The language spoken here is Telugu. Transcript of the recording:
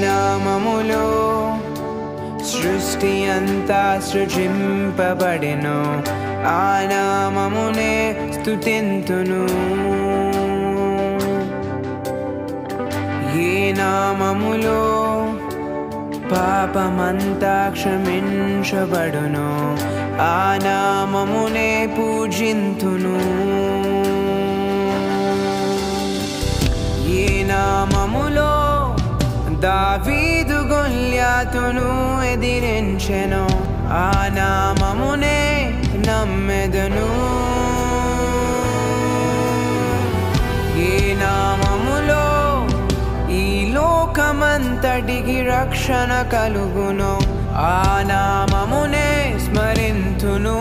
నామములో సృష్టి అంతా సృజింపబడెను ఆ నామమునే స్తుతింతును ఏ నామములో పాపమంతా క్షమించబడును ఆ నామమునే పూజింతును ఏ నామములో దావీదు గొల్యాతును ఎదిరించెను ఆ నామమునే నమ్మెదను ఏ నామములో ఈ లోకమంతటికి రక్షణ కలుగును ఆ నామమునే స్మరింతును